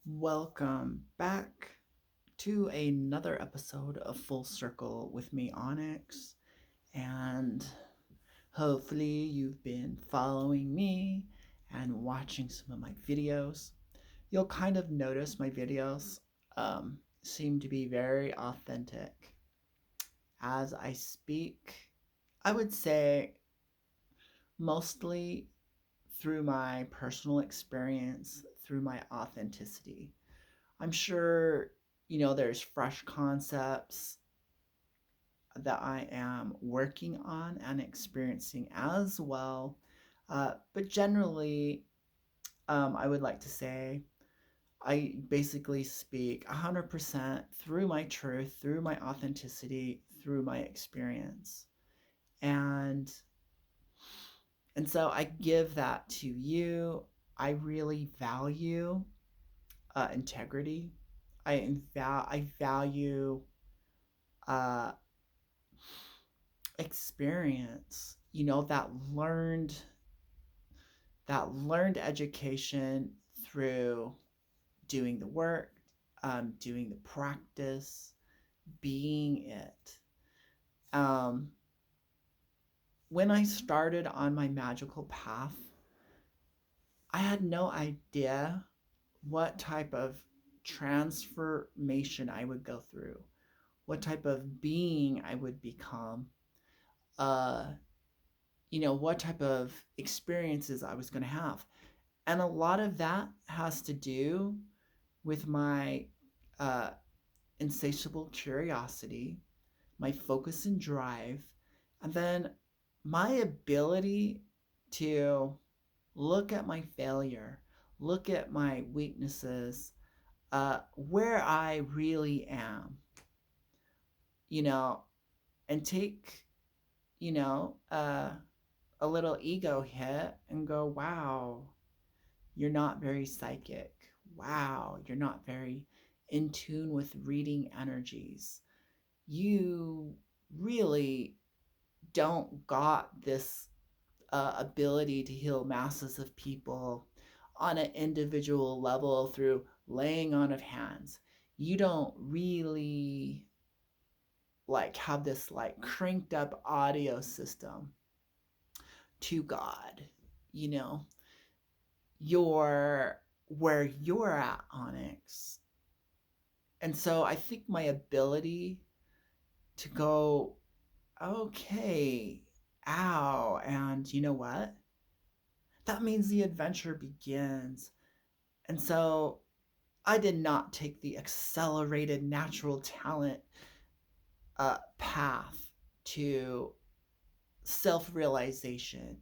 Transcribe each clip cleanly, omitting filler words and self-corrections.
Welcome back to another episode of Full Circle with me, Onyx. And hopefully, you've been following me and watching some of my videos. You'll kind of notice my videos seem to be very authentic. As I speak, I would say mostly through my personal experience, through my authenticity. I'm sure, there's fresh concepts that I am working on and experiencing as well. But generally, I would like to say I basically speak 100% through my truth, through my authenticity, through my experience. And and so I give that to you. I really value integrity. I value uh, experience. That learned education through doing the work, doing the practice, being it. Um, when I started on my magical path, I had no idea what type of transformation I would go through, what type of being I would become, uh, what type of experiences I was going to have. And a lot of that has to do with my uh, insatiable curiosity, my focus and drive, and then my ability to look at my failure, look at my weaknesses, where I really am, you know, and take, you know, uh, a little ego hit and go, wow, you're not very psychic. Wow, you're not very in tune with reading energies. You really don't got this ability to heal masses of people on an individual level through laying on of hands. You don't really have this cranked up audio system to God. You know, you're where you're at, Onyx. And so I think my ability to go, okay, ow, and you know what? That means the adventure begins. And so I did not take the accelerated natural talent path to self realization,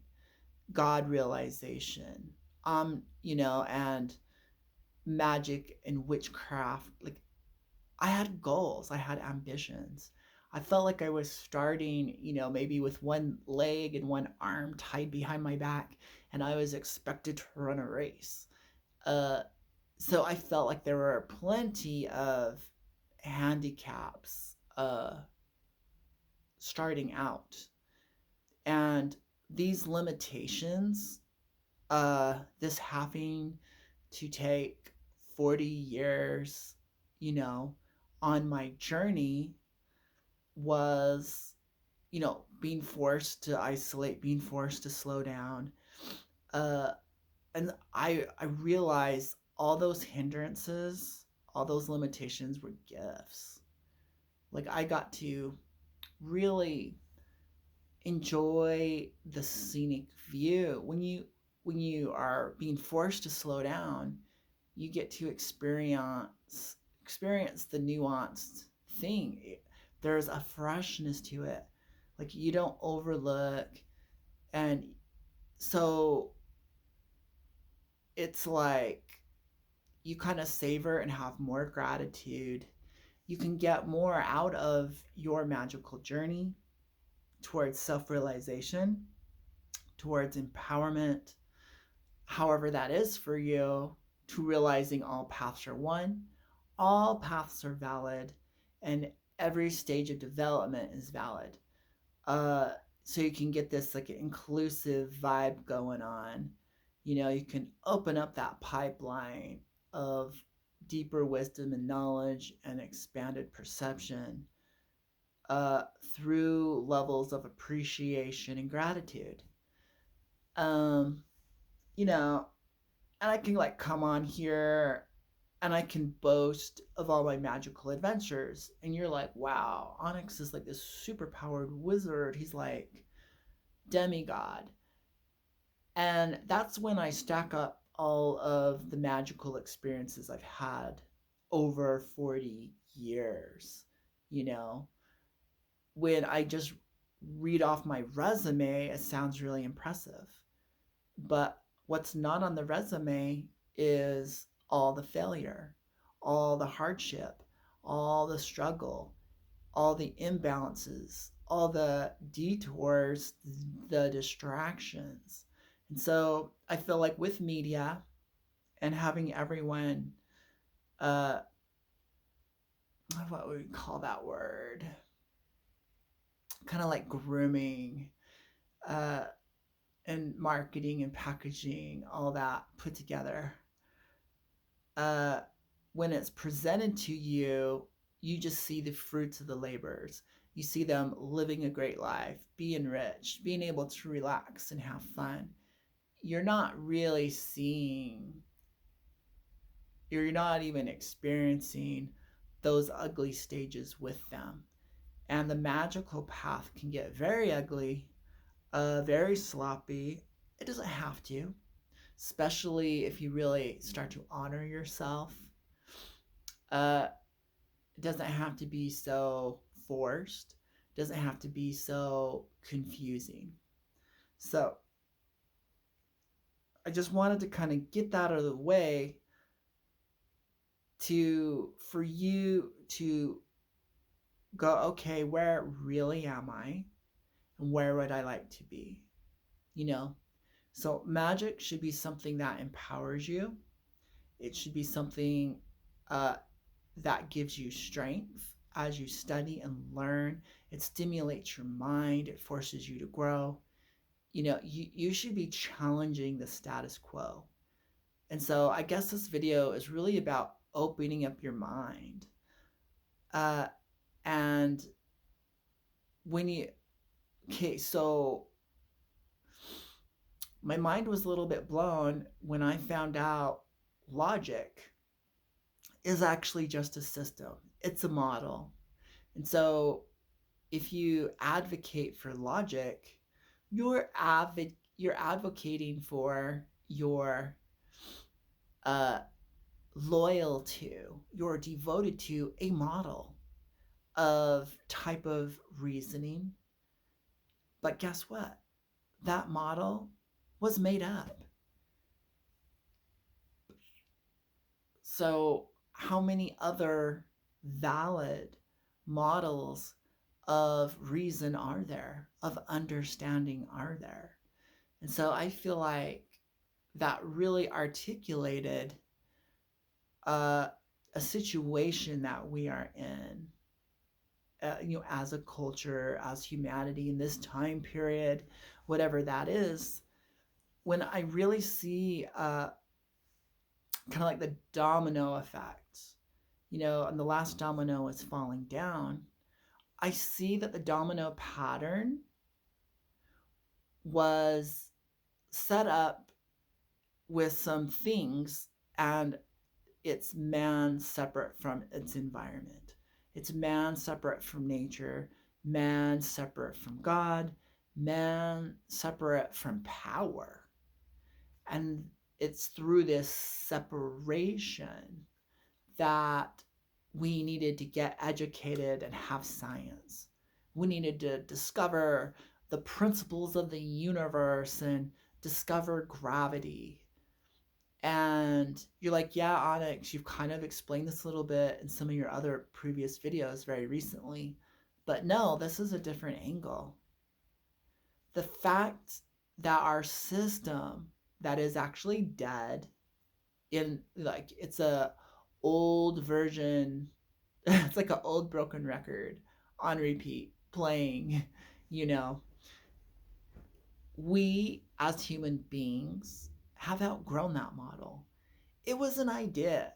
God realization, and magic and witchcraft. Like, I had goals, I had ambitions. I felt like I was starting, maybe with one leg and one arm tied behind my back, and I was expected to run a race. Uh, so I felt like there were plenty of handicaps starting out. And these limitations, this having to take 40 years, you know, on my journey was, being forced to isolate, being forced to slow down. Uh, and I realized all those hindrances, all those limitations were gifts. Like, I got to really enjoy the scenic view. When you are being forced to slow down, you get to experience the nuanced thing. There's a freshness to it. Like, you don't overlook, and so it's like you kind of savor and have more gratitude. You can get more out of your magical journey towards self-realization, towards empowerment, however that is for you, to realizing all paths are one, all paths are valid, and every stage of development is valid. Uh, so you can get this like inclusive vibe going on. You can open up that pipeline of deeper wisdom and knowledge and expanded perception through levels of appreciation and gratitude. Um, you know, and I can like come on here and I can boast of all my magical adventures. And you're like, wow, Onyx is like this super powered wizard. He's like demigod. And that's when I stack up all of the magical experiences I've had over 40 years. You know, when I just read off my resume, it sounds really impressive. But what's not on the resume is all the failure, all the hardship, all the struggle, all the imbalances, all the detours, the distractions. And so I feel like with media and having everyone, uh, what would we call that word? Kind of like grooming, uh, and marketing and packaging, all that put together. Uh, when it's presented to you, you just see the fruits of the labors. You see them living a great life, being rich, being able to relax and have fun. You're not really seeing, you're not even experiencing those ugly stages with them. And the magical path can get very ugly, very sloppy. It doesn't have to, especially if you really start to honor yourself. Uh, it doesn't have to be so forced. It doesn't have to be so confusing. So I just wanted to kind of get that out of the way to for you to go, okay, where really am I? And where would I like to be? You know? So magic should be something that empowers you. It should be something uh, that gives you strength as you study and learn. It stimulates your mind, it forces you to grow. You know, you should be challenging the status quo. And so I guess this video is really about opening up your mind. Uh, and when you, okay, so my mind was a little bit blown when I found out logic is actually just a system, it's a model. And so if you advocate for logic, you're advocating for your uh, loyal to, you're devoted to a model of type of reasoning. But guess what? That model was made up. So how many other valid models of reason are there, of understanding are there? And so I feel like that really articulated uh, a situation that we are in, as a culture, as humanity in this time period, whatever that is. When I really see kind of like the domino effect, and the last domino is falling down, I see that the domino pattern was set up with some things, and it's man separate from its environment. It's man separate from nature, man separate from God, man separate from power. And it's through this separation that we needed to get educated and have science. We needed to discover the principles of the universe and discover gravity. And you're like, yeah, Onyx, you've kind of explained this a little bit in some of your other previous videos very recently. But no, this is a different angle. The fact that our system that is actually dead, in like it's a old version, it's like an old broken record on repeat playing, you know we as human beings have outgrown that model. It was an idea.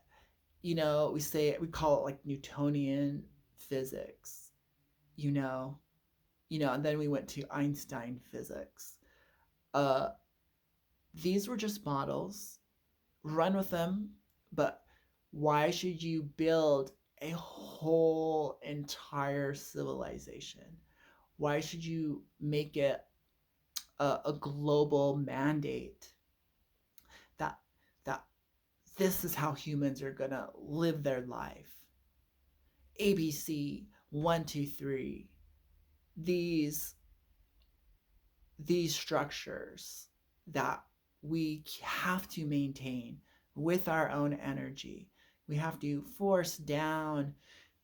we call it like Newtonian physics, you know, and then we went to Einstein physics. Uh, these were just models. Run with them, but why should you build a whole entire civilization? Why should you make it a global mandate that that this is how humans are gonna live their life? ABC 1, 2, 3. These these structures that we have to maintain with our own energy. We have to force down,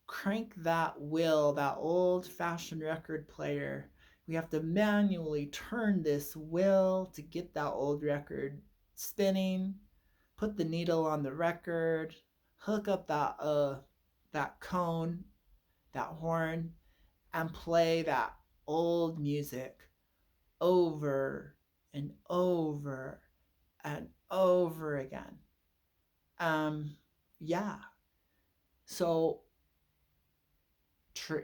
crank that wheel, that old fashioned record player. We have to manually turn this wheel to get that old record spinning, put the needle on the record, hook up that cone, that horn, and play that old music over and over and over again. Um, yeah. So,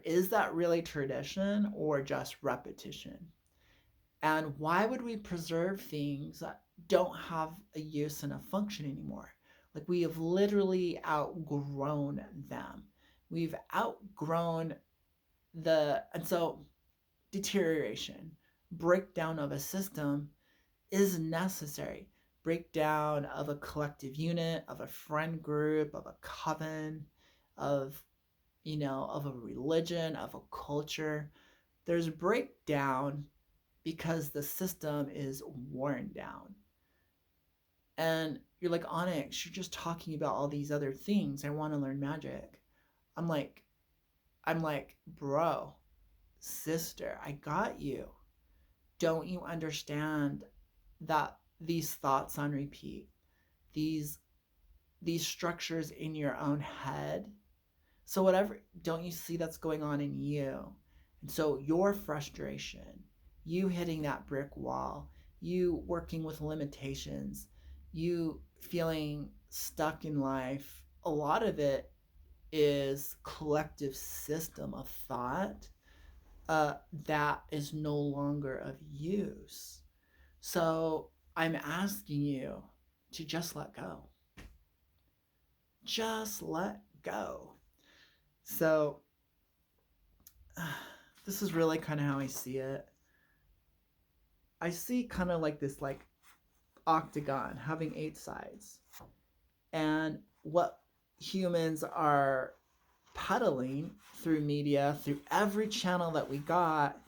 is that really tradition or just repetition? And why would we preserve things that don't have a use and a function anymore? Like we have literally outgrown them. We've outgrown and so deterioration, breakdown of a system is necessary. Breakdown of a collective unit, of a friend group, of a coven, of of a religion, of a culture. There's breakdown because the system is worn down. And you're like, Onyx, you're just talking about all these other things. I want to learn magic. I'm like, bro, sister, I got you. Don't you understand that these thoughts on repeat, these these structures in your own head, so whatever, don't you see that's going on in you? And so your frustration, you hitting that brick wall, you working with limitations, you feeling stuck in life, a lot of it is collective system of thought that is no longer of use. So I'm asking you to just let go. Just let go. So this is really kind of how I see it. I see kind of like this like octagon having 8 sides. And what humans are peddling through media, through every channel that we got,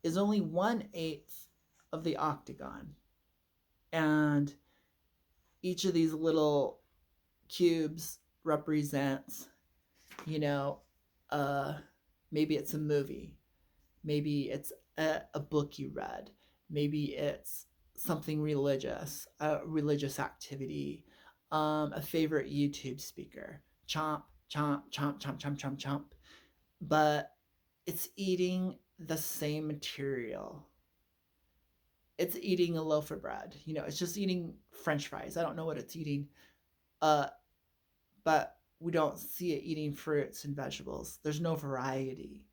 is only 1/8 of the octagon. And each of these little cubes represents, you know, uh, maybe it's a movie, maybe it's a book you read, maybe it's something religious, a religious activity, a favorite YouTube speaker. Chomp, chomp, chomp, chomp, chomp, chomp, chomp. But it's eating the same material. It's eating a loaf of bread. It's just eating French fries. I don't know what it's eating. Uh, but we don't see it eating fruits and vegetables. There's no variety.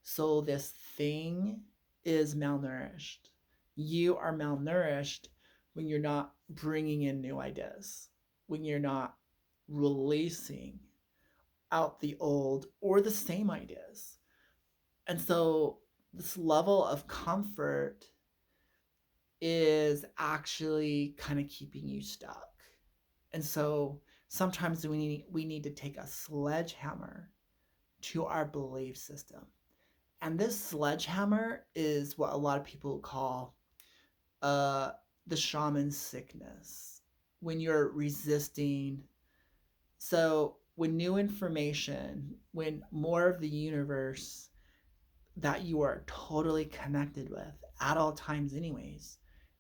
So this thing is malnourished. You are malnourished when you're not bringing in new ideas, when you're not releasing out the old or the same ideas. And so this level of comfort is actually kind of keeping you stuck. And so sometimes we need to take a sledgehammer to our belief system. And this sledgehammer is what a lot of people call uh, the shaman sickness. When you're resisting, so when new information, when more of the universe that you are totally connected with at all times, anyways,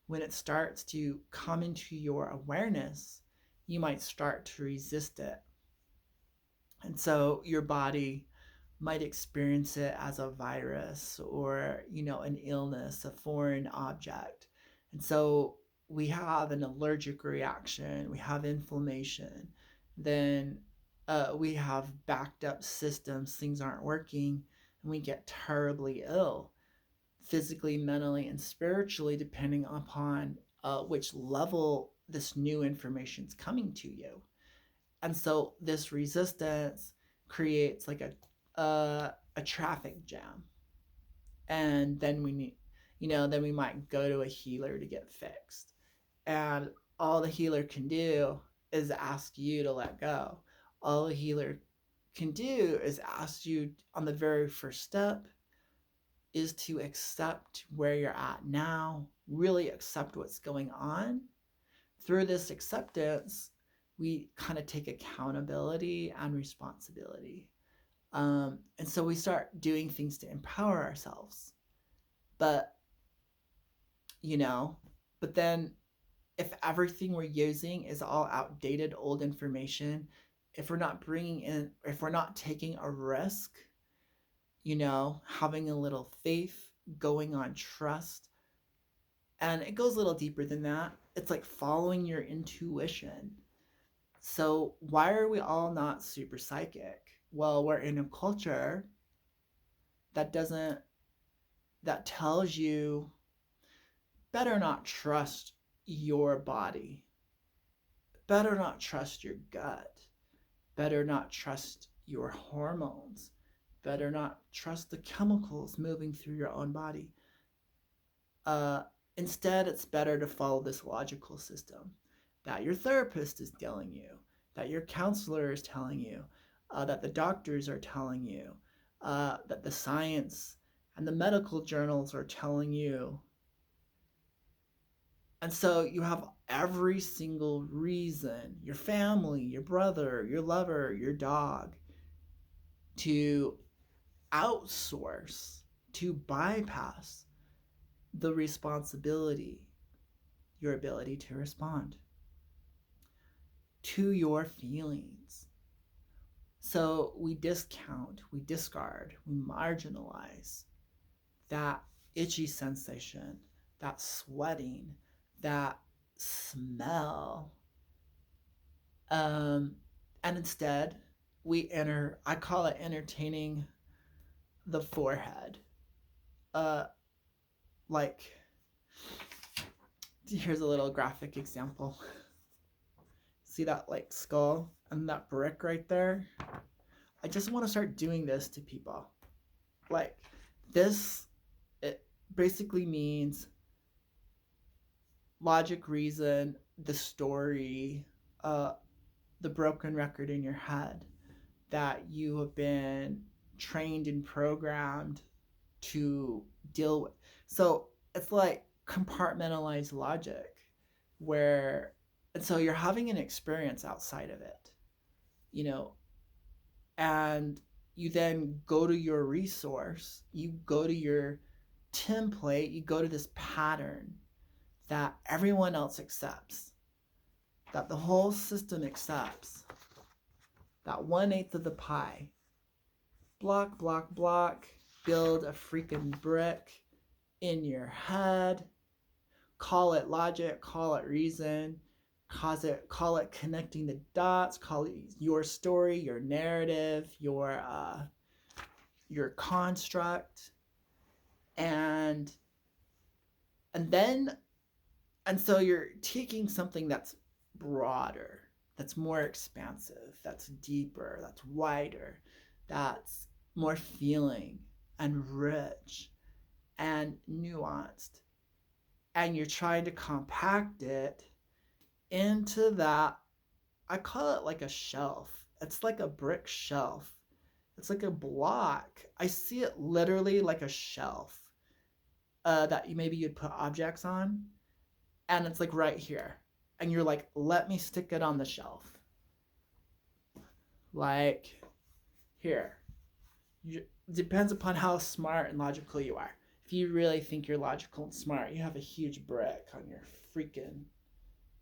when it starts to come into your awareness, you might start to resist it. And so your body might experience it as a virus or, an illness, a foreign object. And so we have an allergic reaction, we have inflammation. Then we have backed up systems, things aren't working, and we get terribly ill physically, mentally, and spiritually, depending upon which level this new information is coming to you. And so this resistance creates like a traffic jam, and then we need, then we might go to a healer to get fixed, and all the healer can do is ask you to let go. All the healer can do is ask you on the very first step is to accept where you're at now, really accept what's going on. Through this acceptance, we kind of take accountability and responsibility. And so we start doing things to empower ourselves. But, you know, but then if everything we're using is all outdated, old information, if we're not bringing in, if we're not taking a risk, having a little faith, going on trust, and it goes a little deeper than that. It's like following your intuition. So, why are we all not super psychic? Well, we're in a culture that doesn't, that tells you better not trust your body, better not trust your gut, better not trust your hormones, better not trust the chemicals moving through your own body. Uh, Instead, it's better to follow this logical system that your therapist is telling you, that your counselor is telling you, that the doctors are telling you, that the science and the medical journals are telling you. And so you have every single reason, your family, your brother, your lover, your dog, to outsource, to bypass the responsibility, your ability to respond to your feelings. So we discount, we discard, we marginalize that itchy sensation, that sweating, that smell. And instead, I call it entertaining the forehead. Uh, like, here's a little graphic example. See that like skull and that brick right there? I just want to start doing this to people. Like, this, it basically means logic, reason, the story, the broken record in your head that you have been trained and programmed to deal with. So it's like compartmentalized logic, where, and so you're having an experience outside of it, you know, and you then go to your resource, you go to your template, you go to this pattern that everyone else accepts, that the whole system accepts, that 1/8 of the pie. Block, block, block, build a freaking brick in your head. Call it logic, call it reason, call it connecting the dots, call it your story, your narrative, your construct. And then, and so you're taking something that's broader, that's more expansive, that's deeper, that's wider, that's more feeling and rich and nuanced. And you're trying to compact it into that. I call it like a shelf. It's like a brick shelf. It's like a block. I see it literally like a shelf that maybe you'd put objects on. And it's like right here. And you're like, let me stick it on the shelf. Like here. Depends upon how smart and logical you are. If you really think you're logical and smart, you have a huge brick on your freaking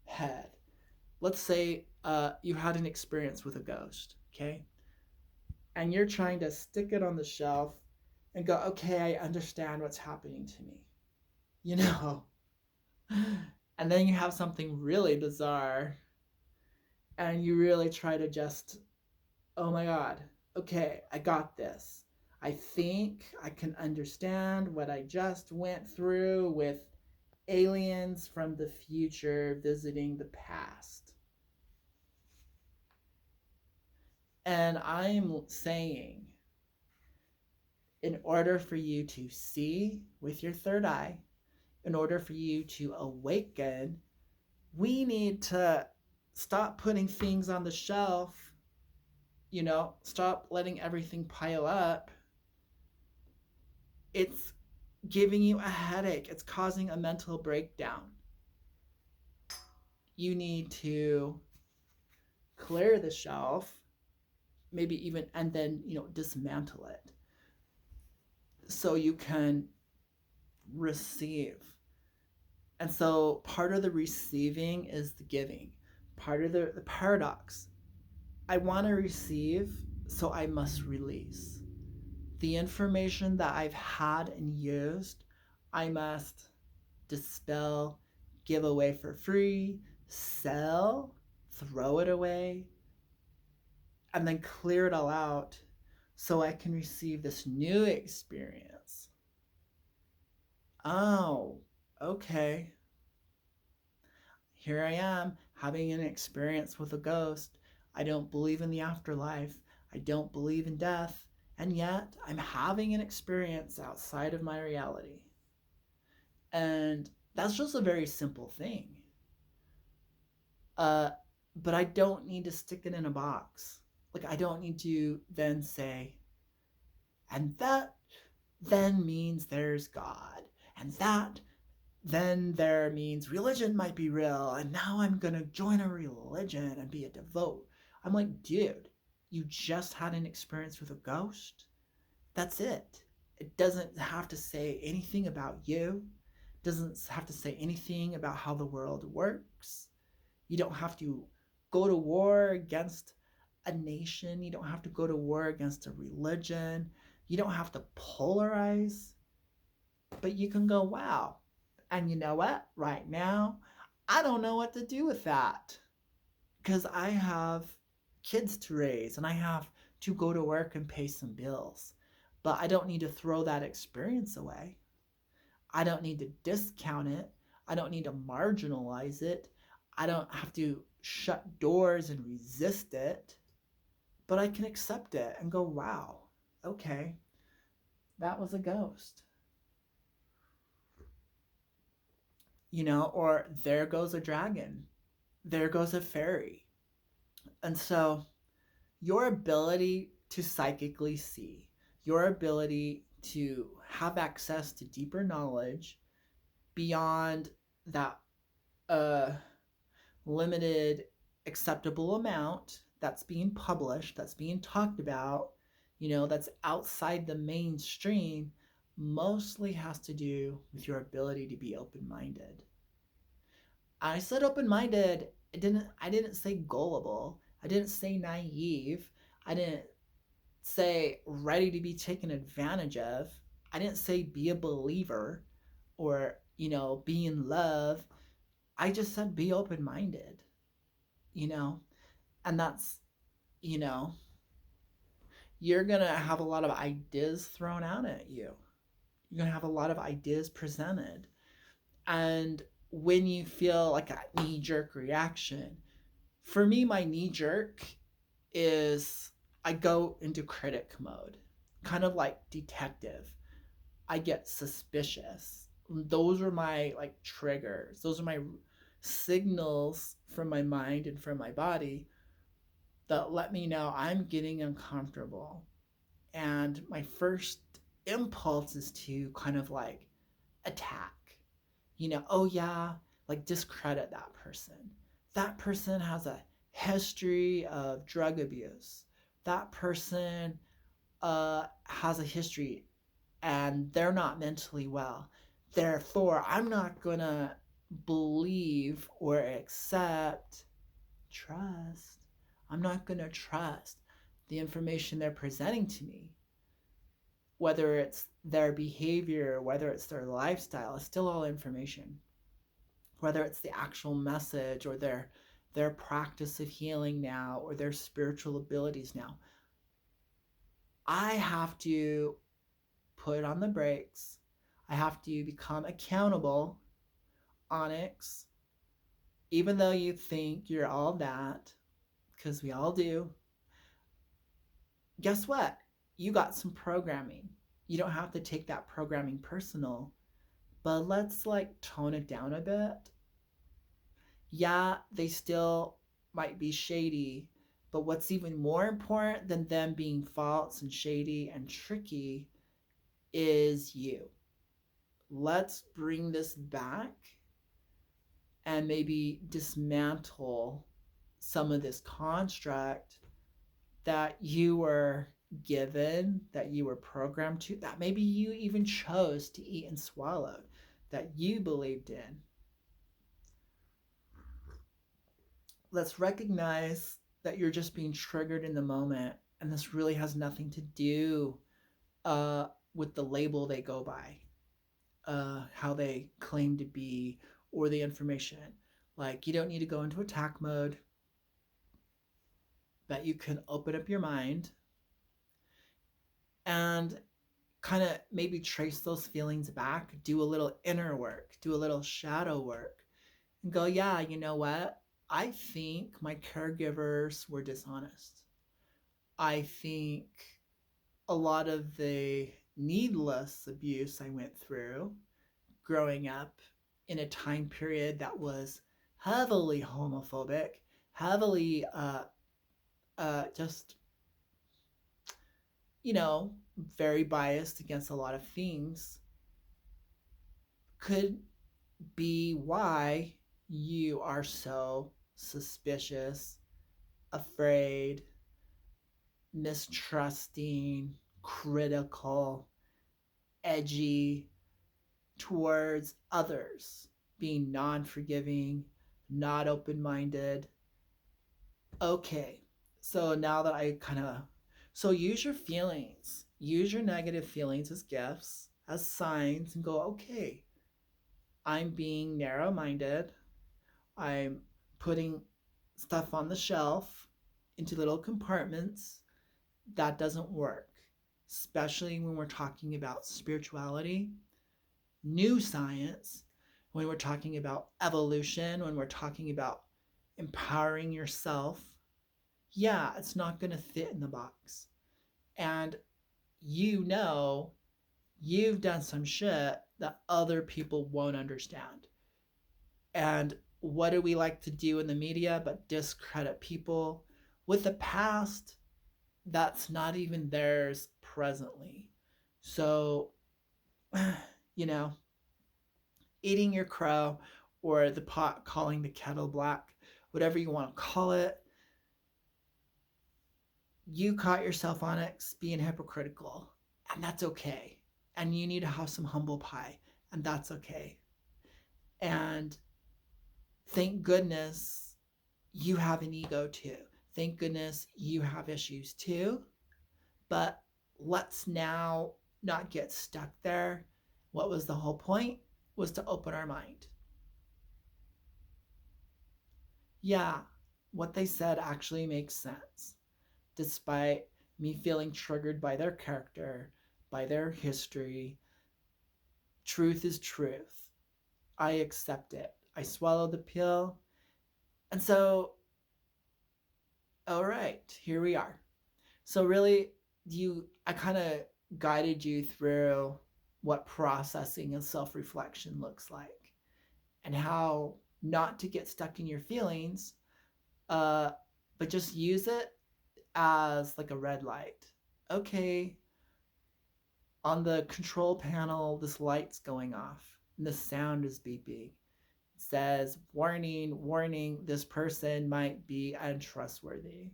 head. Let's say you had an experience with a ghost, okay? And you're trying to stick it on the shelf and go, okay, I understand what's happening to me. You know? And then you have something really bizarre and you really try to just oh my God, okay, I got this. I think I can understand what I just went through with aliens from the future visiting the past. And I'm saying, in order for you to see with your third eye, in order for you to awaken, we need to stop putting things on the shelf, stop letting everything pile up. It's giving you a headache, it's causing a mental breakdown. You need to clear the shelf, maybe even, and then, dismantle it so you can receive. And so part of the receiving is the giving. Part of the paradox. I want to receive, so I must release. The information that I've had and used, I must dispel, give away for free, sell, throw it away, and then clear it all out so I can receive this new experience. Oh, okay. Here I am having an experience with a ghost. I don't believe in the afterlife. I don't believe in death. And yet I'm having an experience outside of my reality. And that's just a very simple thing. Uh, but I don't need to stick it in a box. Like, I don't need to then say, and that then means there's God. And that then there means religion might be real. And now I'm going to join a religion and be a devote. I'm like, dude, you just had an experience with a ghost. That's it. It doesn't have to say anything about you. It doesn't have to say anything about how the world works. You don't have to go to war against a nation. You don't have to go to war against a religion. You don't have to polarize. But you can go, wow. And you know what? Right now, I don't know what to do with that. Because I have kids to raise and I have to go to work and pay some bills. But I don't need to throw that experience away. I don't need to discount it. I don't need to marginalize it. I don't have to shut doors and resist it. But I can accept it and go, wow, okay, that was a ghost. Or there goes a dragon. There goes a fairy. And so your ability to psychically see, your ability to have access to deeper knowledge beyond that limited acceptable amount that's being published, that's being talked about, that's outside the mainstream, mostly has to do with your ability to be open-minded. I said open-minded. I didn't say gullible. I didn't say naive. I didn't say ready to be taken advantage of. I didn't say be a believer or, be in love. I just said be open-minded, you know? And that's, you know, you're going to have a lot of ideas thrown out at you. You're going to have a lot of ideas presented. And when you feel like a knee jerk reaction, for me, my knee jerk is I go into critic mode, kind of like detective. I get suspicious. Those are my like triggers. Those are my signals from my mind and from my body that let me know I'm getting uncomfortable. And my first impulse is to kind of like attack. Oh yeah, like discredit that person. That person has a history of drug abuse. That person has a history and they're not mentally well. Therefore, I'm not going to believe or accept, trust. I'm not going to trust the information they're presenting to me. Whether it's their behavior, whether it's their lifestyle, it's still all information. Whether it's the actual message or their their practice of healing now or their spiritual abilities now. I have to put on the brakes. I have to become accountable, Onyx, even though you think you're all that, because we all do. Guess what? You got some programming. You don't have to take that programming personal, but let's like tone it down a bit. Yeah, they still might be shady, but what's even more important than them being false and shady and tricky is you. Let's bring this back and maybe dismantle some of this construct that you were given, that you were programmed to, that maybe you even chose to eat and swallow, that you believed in. Let's recognize that you're just being triggered in the moment, and this really has nothing to do with the label they go by, how they claim to be, or the information. Like, you don't need to go into attack mode, but you can open up your mind and kind of maybe trace those feelings back, do a little inner work, do a little shadow work, and go, yeah, you know what? I think my caregivers were dishonest. I think a lot of the needless abuse I went through growing up in a time period that was heavily homophobic, heavily just, you know, very biased against a lot of things, could be why you are so suspicious, afraid, mistrusting, critical, edgy towards others, being non forgiving, not open minded. Okay, so now that I kind of. So use your feelings, use your negative feelings as gifts, as signs, and go, okay, I'm being narrow minded. I'm putting stuff on the shelf into little compartments. That doesn't work, especially when we're talking about spirituality, new science, when we're talking about evolution, when we're talking about empowering yourself. Yeah, it's not going to fit in the box. And you know, you've done some shit that other people won't understand. And what do we like to do in the media but discredit people with a past that's not even theirs presently? So, you know, eating your crow or the pot calling the kettle black, whatever you want to call it, you caught yourself on it being hypocritical, and that's okay. And you need to have some humble pie, and that's okay. And thank goodness you have an ego too. Thank goodness you have issues too. But let's now not get stuck there. What was the whole point? Was to open our mind. Yeah, what they said actually makes sense, despite me feeling triggered by their character, by their history. Truth is truth. I accept it. I swallowed the pill. And so, all right, here we are. So really, I kind of guided you through what processing and self-reflection looks like and how not to get stuck in your feelings, uh, but just use it as like a red light. Okay, on the control panel, this light's going off and the sound is beeping. It says, warning, warning, this person might be untrustworthy.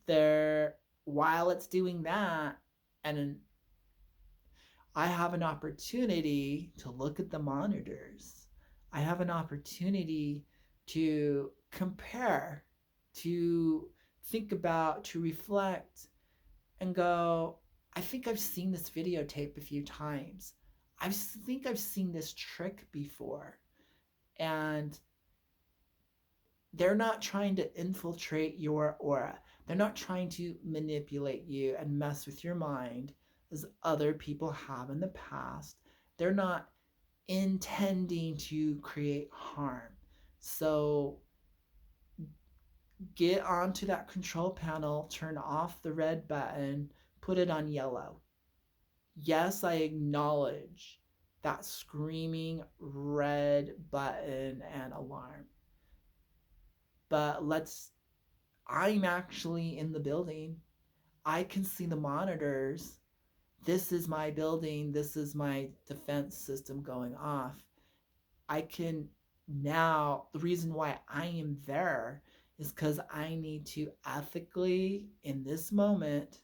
There, while it's doing that, and I have an opportunity to look at the monitors. I have an opportunity to compare, to think about, to reflect, and go, I think I've seen this videotape a few times. I think I've seen this trick before. And they're not trying to infiltrate your aura. They're not trying to manipulate you and mess with your mind as other people have in the past. They're not intending to create harm. So get onto that control panel, turn off the red button, put it on yellow. Yes, I acknowledge that screaming red button and alarm. But I'm actually in the building. I can see the monitors. This is my building. This is my defense system going off. I can now, the reason why I am there is because I need to ethically, in this moment,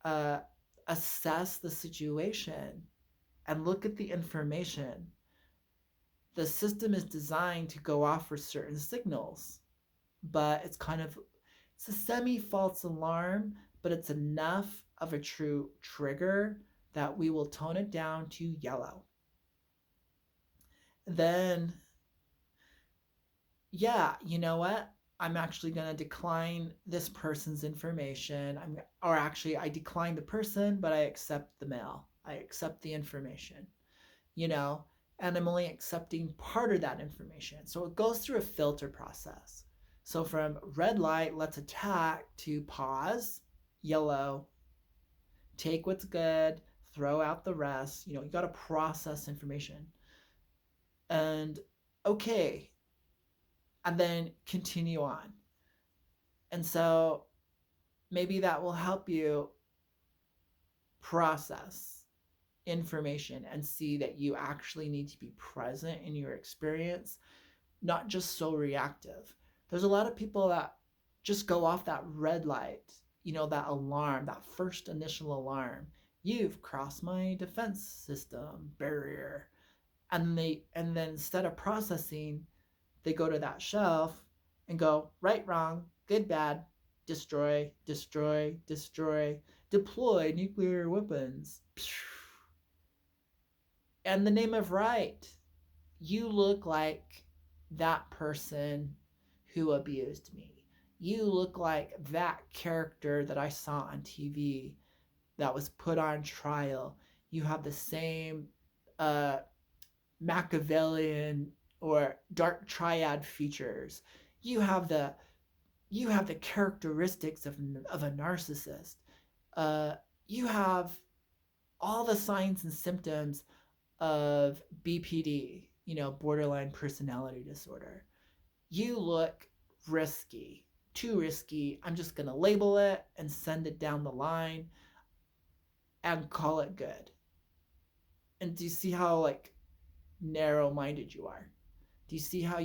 uh, assess the situation and look at the information. The system is designed to go off for certain signals, but it's a semi false alarm, but it's enough of a true trigger that we will tone it down to yellow. Then, yeah, you know what? I'm actually going to decline this person's information. I decline the person, but I accept the mail. I accept the information, you know, and I'm only accepting part of that information. So it goes through a filter process. So from red light, let's attack, to pause, yellow, take what's good, throw out the rest. You got to process information. And okay, and then continue on. And so maybe that will help you process information and see that you actually need to be present in your experience, not just so reactive. There's a lot of people that just go off that red light, that alarm, that first initial alarm. You've crossed my defense system barrier. And then instead of processing, they go to that shelf and go right, wrong, good, bad, destroy, destroy, destroy, deploy nuclear weapons. And the name of right, you look like that person who abused me. You look like that character that I saw on TV that was put on trial. You have the same Machiavellian or dark triad features. You have the characteristics of a narcissist. Uh, you have all the signs and symptoms of BPD, borderline personality disorder. You look risky, too risky. I'm just going to label it and send it down the line and call it good. And do you see how narrow minded you are? Do you see how